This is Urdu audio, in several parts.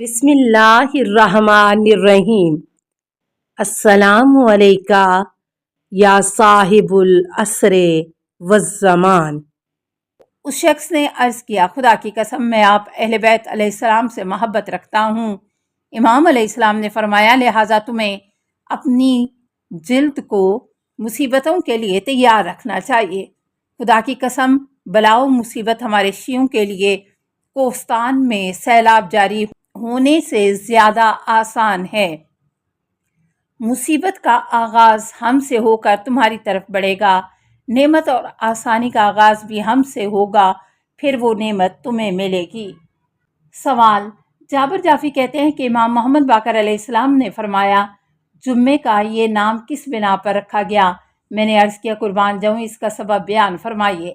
بسم اللہ الرحمن الرحیم۔ السلام علیکہ یا صاحب العصر والزمان۔ اس شخص نے عرض کیا، خدا کی قسم میں آپ اہل بیت علیہ السلام سے محبت رکھتا ہوں۔ امام علیہ السلام نے فرمایا، لہٰذا تمہیں اپنی جلد کو مصیبتوں کے لیے تیار رکھنا چاہیے۔ خدا کی قسم، بلا و مصیبت ہمارے شیعوں کے لیے کوہستان میں سیلاب جاری ہونے سے زیادہ آسان ہے۔ مصیبت کا آغاز ہم سے ہو کر تمہاری طرف بڑھے گا، نعمت اور آسانی کا آغاز بھی ہم سے ہوگا، پھر وہ نعمت تمہیں ملے گی۔ سوال: جابر جعفری کہتے ہیں کہ امام محمد باقر علیہ السلام نے فرمایا، جمعے کا یہ نام کس بنا پر رکھا گیا؟ میں نے عرض کیا، قربان جاؤں، اس کا سبب بیان فرمائیے۔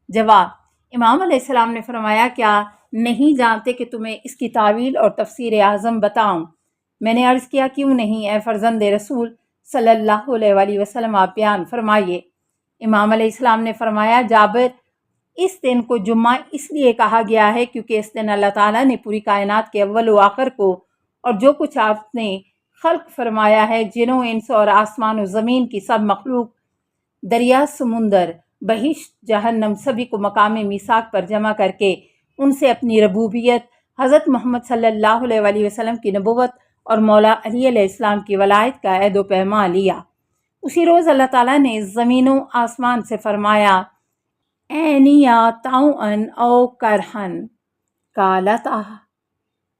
جواب: امام علیہ السلام نے فرمایا، کیا نہیں جانتے کہ تمہیں اس کی تعویل اور تفسیر اعظم بتاؤں؟ میں نے عرض کیا، کیوں نہیں اے فرزند رسول صلی اللہ علیہ وآلہ وسلم، آپ بیان فرمائیے۔ امام علیہ السلام نے فرمایا، جابر، اس دن کو جمعہ اس لیے کہا گیا ہے کیونکہ اس دن اللہ تعالیٰ نے پوری کائنات کے اول و آخر کو اور جو کچھ آپ نے خلق فرمایا ہے، جنوں انس اور آسمان و زمین کی سب مخلوق، دریا سمندر، بہشت جہنم، سبھی کو مقام میثاق پر جمع کر کے ان سے اپنی ربوبیت، حضرت محمد صلی اللہ علیہ وآلہ وسلم کی نبوت اور مولا علی علیہ السلام کی ولایت کا عہد و پیمان لیا۔ اسی روز اللہ تعالیٰ نے زمین و آسمان سے فرمایا، اینیا طوعاً او کرہن قالتا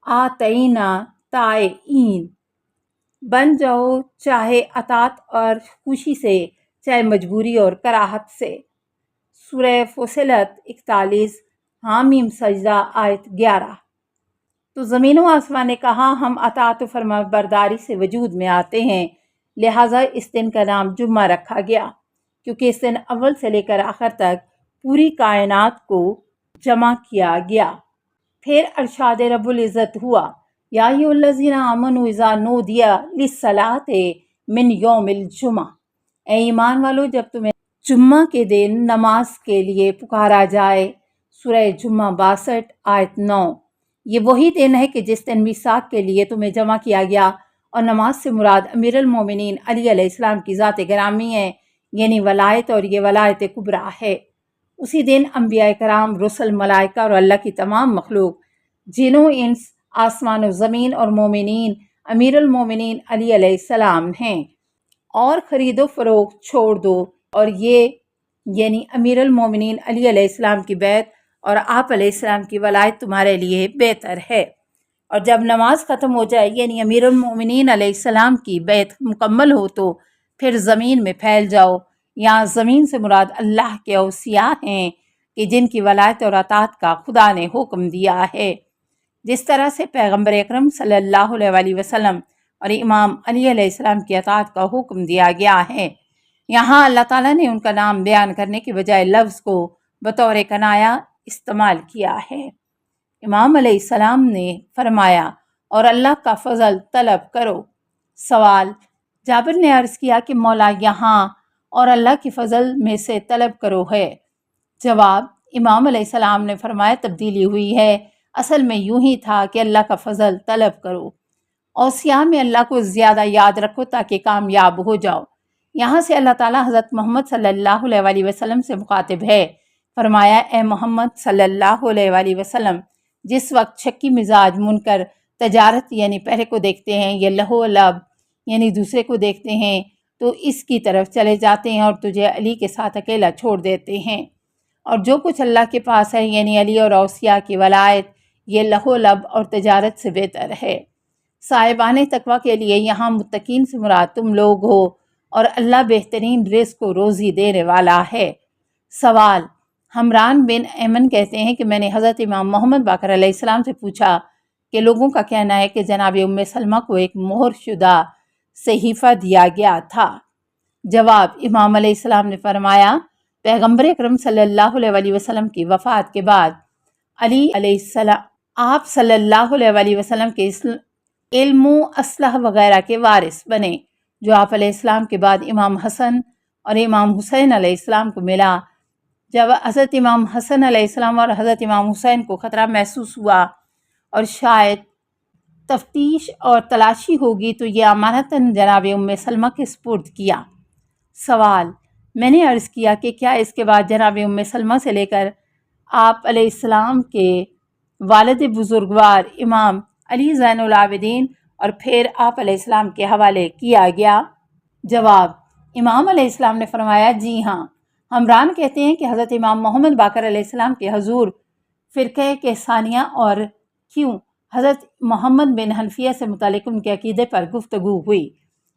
آتینا طائعین، بن جاؤ چاہے اطاعت اور خوشی سے، چاہے مجبوری اور کراہت سے۔ سورہ فصلت 41 حامیم سجدہ آیت 11۔ تو زمین و آسمان نے کہا، ہم اطاعت و فرما برداری سے وجود میں آتے ہیں، لہٰذا اس دن کا نام جمعہ رکھا گیا، کیونکہ اس دن اول سے لے کر آخر تک پوری کائنات کو جمع کیا گیا۔ پھر ارشاد رب العزت ہوا، یا ایھا الذین آمنوا اذا نودی للصلاۃ من یوم الجمعہ، اے ایمان والو، جب تمہیں جمعہ کے دن نماز کے لیے پکارا جائے۔ سورہ جمعہ 62 آیت 9۔ یہ وہی دن ہے کہ جس دن میثاق کے لیے تمہیں جمع کیا گیا، اور نماز سے مراد امیر المومنین علی علیہ السلام کی ذات گرامی ہے، یعنی ولایت، اور یہ ولایت کبریٰ ہے۔ اسی دن انبیاء کرام، رسل، ملائکہ اور اللہ کی تمام مخلوق، جنوں انس، آسمان و زمین اور مومنین امیر المومنین علی علیہ السلام ہیں۔ اور خرید و فروخت چھوڑ دو، اور یہ یعنی امیر المومنین علی علیہ السلام کی بیعت اور آپ علیہ السلام کی ولایت تمہارے لیے بہتر ہے۔ اور جب نماز ختم ہو جائے، یعنی امیر المومنین علیہ السلام کی بیعت مکمل ہو، تو پھر زمین میں پھیل جاؤ۔ یہاں زمین سے مراد اللہ کے اوصیاء ہیں کہ جن کی ولایت اور اطاعت کا خدا نے حکم دیا ہے، جس طرح سے پیغمبر اکرم صلی اللہ علیہ وآلہ وسلم اور امام علی علیہ السلام کی اطاعت کا حکم دیا گیا ہے۔ یہاں اللہ تعالیٰ نے ان کا نام بیان کرنے کے بجائے لفظ کو بطور کنایہ استعمال کیا ہے۔ امام علیہ السلام نے فرمایا، اور اللہ کا فضل طلب کرو۔ سوال: جابر نے عرض کیا کہ مولا یہاں اور اللہ کی فضل میں سے طلب کرو ہے۔ جواب: امام علیہ السلام نے فرمایا، تبدیلی ہوئی ہے، اصل میں یوں ہی تھا کہ اللہ کا فضل طلب کرو۔ اوصیاء میں اللہ کو زیادہ یاد رکھو تاکہ کامیاب ہو جاؤ۔ یہاں سے اللہ تعالیٰ حضرت محمد صلی اللہ علیہ وآلہ وسلم سے مخاطب ہے۔ فرمایا، اے محمد صلی اللہ علیہ وآلہ وسلم، جس وقت شکی مزاج منکر تجارت یعنی پہلے کو دیکھتے ہیں، یا لہو لب یعنی دوسرے کو دیکھتے ہیں، تو اس کی طرف چلے جاتے ہیں اور تجھے علی کے ساتھ اکیلا چھوڑ دیتے ہیں، اور جو کچھ اللہ کے پاس ہے، یعنی علی اور اوصیاء کی ولایت، یہ لہو لب اور تجارت سے بہتر ہے۔ صاحبان تقویٰ کے لیے یہاں متقین سے مراد تم لوگ ہو، اور اللہ بہترین رزق و روزی دینے والا ہے۔ سوال: حمران بن ایمن کہتے ہیں کہ میں نے حضرت امام محمد باقر علیہ السلام سے پوچھا کہ لوگوں کا کہنا ہے کہ جناب ام سلمہ کو ایک مہر شدہ صحیفہ دیا گیا تھا۔ جواب: امام علیہ السلام نے فرمایا، پیغمبر اکرم صلی اللہ علیہ وآلہ وسلم کی وفات کے بعد علی علیہ السلام آپ صلی اللہ علیہ وآلہ وسلم کے علم و اسلحہ وغیرہ کے وارث بنے، جو آپ علیہ السلام کے بعد امام حسن اور امام حسین علیہ السلام کو ملا۔ جب حضرت امام حسن علیہ السلام اور حضرت امام حسین کو خطرہ محسوس ہوا اور شاید تفتیش اور تلاشی ہوگی تو یہ امانتاً جناب ام سلمہ کے سپرد کیا۔ سوال: میں نے عرض کیا کہ کیا اس کے بعد جناب ام سلمہ سے لے کر آپ علیہ السلام کے والد بزرگوار امام علی زین العابدین اور پھر آپ علیہ السلام کے حوالے کیا گیا؟ جواب: امام علیہ السلام نے فرمایا، جی ہاں۔ حمران کہتے ہیں کہ حضرت امام محمد باقر علیہ السلام کے حضور فرقہ کے ثانیہ اور کیوں حضرت محمد بن حنفیہ سے متعلق ان کے عقیدے پر گفتگو ہوئی۔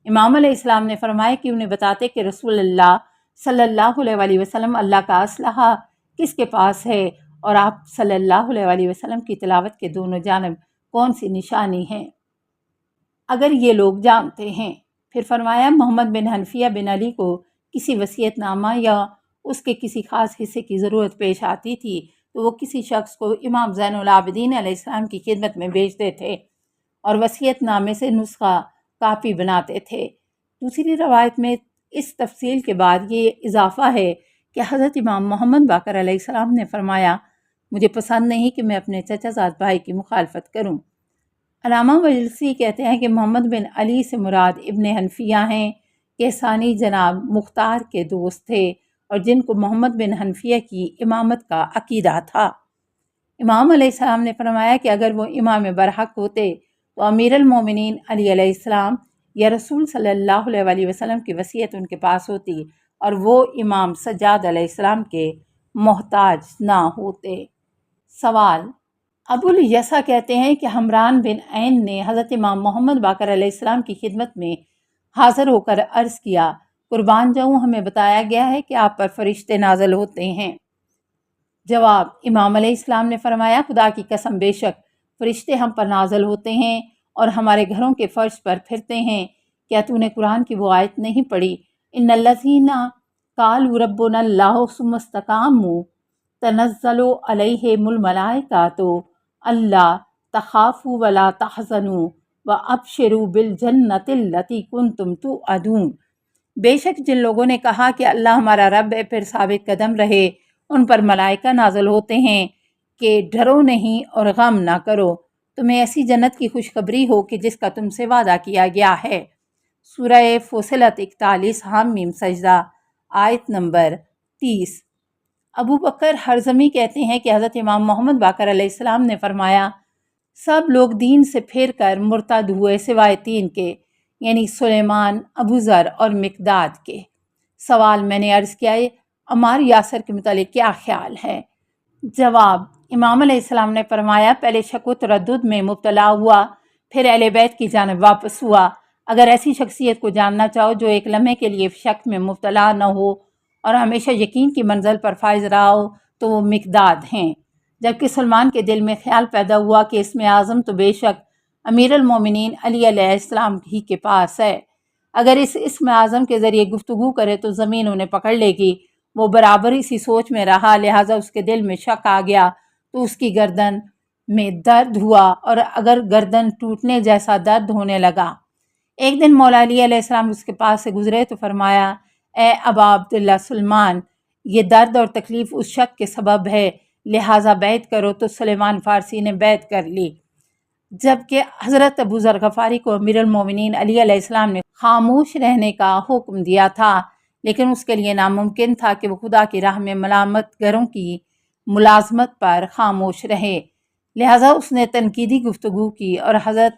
امام علیہ السلام نے فرمایا کہ انہیں بتاتے کہ رسول اللہ صلی اللہ علیہ وآلہ وسلم اللہ کا اسلحہ کس کے پاس ہے اور آپ صلی اللہ علیہ وآلہ وسلم کی تلاوت کے دونوں جانب کون سی نشانی ہے، اگر یہ لوگ جانتے ہیں۔ پھر فرمایا، محمد بن حنفیہ بن علی کو کسی وصیت نامہ یا اس کے کسی خاص حصے کی ضرورت پیش آتی تھی تو وہ کسی شخص کو امام زین العابدین علیہ السلام کی خدمت میں بھیجتے تھے اور وصیت نامے سے نسخہ کاپی بناتے تھے۔ دوسری روایت میں اس تفصیل کے بعد یہ اضافہ ہے کہ حضرت امام محمد باقر علیہ السلام نے فرمایا، مجھے پسند نہیں کہ میں اپنے چچا زاد بھائی کی مخالفت کروں۔ علامہ مجلسی کہتے ہیں کہ محمد بن علی سے مراد ابن حنفیہ ہیں کہ ثانی جناب مختار کے دوست تھے اور جن کو محمد بن حنفیہ کی امامت کا عقیدہ تھا۔ امام علیہ السلام نے فرمایا کہ اگر وہ امام برحق ہوتے تو امیر المومنین علی علیہ السلام یا رسول صلی اللہ علیہ وآلہ وسلم کی وصیت ان کے پاس ہوتی اور وہ امام سجاد علیہ السلام کے محتاج نہ ہوتے۔ سوال: ابو الیسع کہتے ہیں کہ حمران بن عین نے حضرت امام محمد باقر علیہ السلام کی خدمت میں حاضر ہو کر عرض کیا، قربان جاؤں، ہمیں بتایا گیا ہے کہ آپ پر فرشتے نازل ہوتے ہیں۔ جواب: امام علیہ السلام نے فرمایا، خدا کی قسم، بے شک فرشتے ہم پر نازل ہوتے ہیں اور ہمارے گھروں کے فرش پر پھرتے ہیں۔ کیا تو نے قرآن کی وہ آیت نہیں پڑھی، ان الذین قالوا ربنا اللہ ثم استقاموا تنزل علیہم الملائکۃ اللہ تخافوا ولا تحزنوا وابشروا بالجنۃ التی کنتم توعدون۔ بے شک جن لوگوں نے کہا کہ اللہ ہمارا رب ہے، پھر ثابت قدم رہے، ان پر ملائکہ نازل ہوتے ہیں کہ ڈرو نہیں اور غم نہ کرو، تمہیں ایسی جنت کی خوشخبری ہو کہ جس کا تم سے وعدہ کیا گیا ہے۔ سورہ فصلت 41 حم سجدہ آیت نمبر 30۔ ابو بکر حرزمی کہتے ہیں کہ حضرت امام محمد باقر علیہ السلام نے فرمایا، سب لوگ دین سے پھر کر مرتد ہوئے سوائے 3 کے، یعنی سلیمان، ابو ذر اور مقداد کے۔ سوال: میں نے عرض کیا، عمار یاسر کے متعلق کیا خیال ہے؟ جواب: امام علیہ السلام نے فرمایا، پہلے شک و تردد میں مبتلا ہوا، پھر اہل بیت کی جانب واپس ہوا۔ اگر ایسی شخصیت کو جاننا چاہو جو ایک لمحے کے لیے شک میں مبتلا نہ ہو اور ہمیشہ یقین کی منزل پر فائز رہا ہو تو وہ مقداد ہیں۔ جبکہ سلمان کے دل میں خیال پیدا ہوا کہ اسم اعظم تو بے شک امیر المومنین علی علیہ السلام ہی کے پاس ہے، اگر اس اسم اعظم کے ذریعے گفتگو کرے تو زمین انہیں پکڑ لے گی۔ وہ برابر اسی سوچ میں رہا، لہٰذا اس کے دل میں شک آ گیا تو اس کی گردن میں درد ہوا اور اگر گردن ٹوٹنے جیسا درد ہونے لگا۔ ایک دن مولا علی علیہ السلام اس کے پاس سے گزرے تو فرمایا، اے ابا عبداللہ سلمان، یہ درد اور تکلیف اس شک کے سبب ہے، لہٰذا بیعت کرو۔ تو سلیمان فارسی نے بیعت کر لی، جبکہ حضرت ابو ذر غفاری کو امیر المومنین علی علیہ السلام نے خاموش رہنے کا حکم دیا تھا، لیکن اس کے لیے ناممکن تھا کہ وہ خدا کی راہ میں ملامت گروں کی ملازمت پر خاموش رہے، لہٰذا اس نے تنقیدی گفتگو کی اور حضرت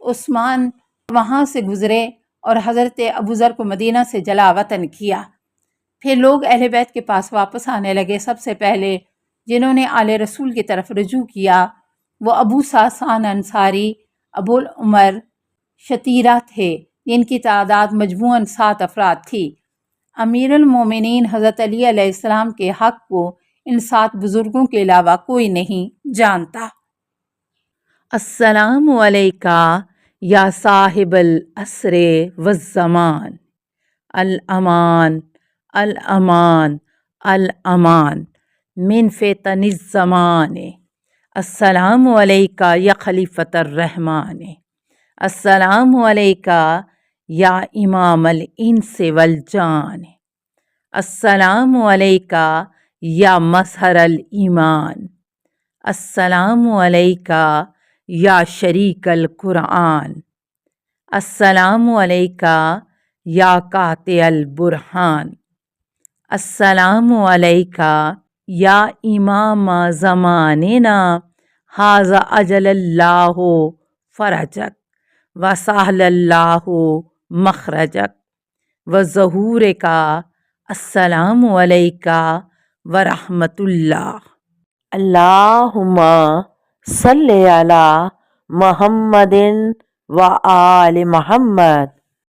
عثمان وہاں سے گزرے اور حضرت ابو ذر کو مدینہ سے جلا وطن کیا۔ پھر لوگ اہل بیت کے پاس واپس آنے لگے۔ سب سے پہلے جنہوں نے آل رسول کی طرف رجوع کیا وہ ابو ساسان انصاری، ابو العمر شتیرہ تھے، جن کی تعداد مجموعاً 7 افراد تھی۔ امیر المومنین حضرت علی علیہ السلام کے حق کو ان 7 بزرگوں کے علاوہ کوئی نہیں جانتا۔ السلام علیکہ یا صاحب العصر والزمان، الامان الامان الامان من فتن الزمان، السلام علیکہ یا خلیفۃ الرحمن، السلام علیکہ یا امام الانس والجان، السلام علیکہ یا مظہر الایمان، السلام علیکہ یا شریک القرآن، السلام علیکہ یا قاطع البرہان، السلام علیکہ یا امام زماننا، ھذا اجل اللہ فرجک وسہل اللہ مخرجک وظہور کا، السلام علیکہ ورحمۃ اللہ۔ اللہم صلی علی محمد و آل محمد۔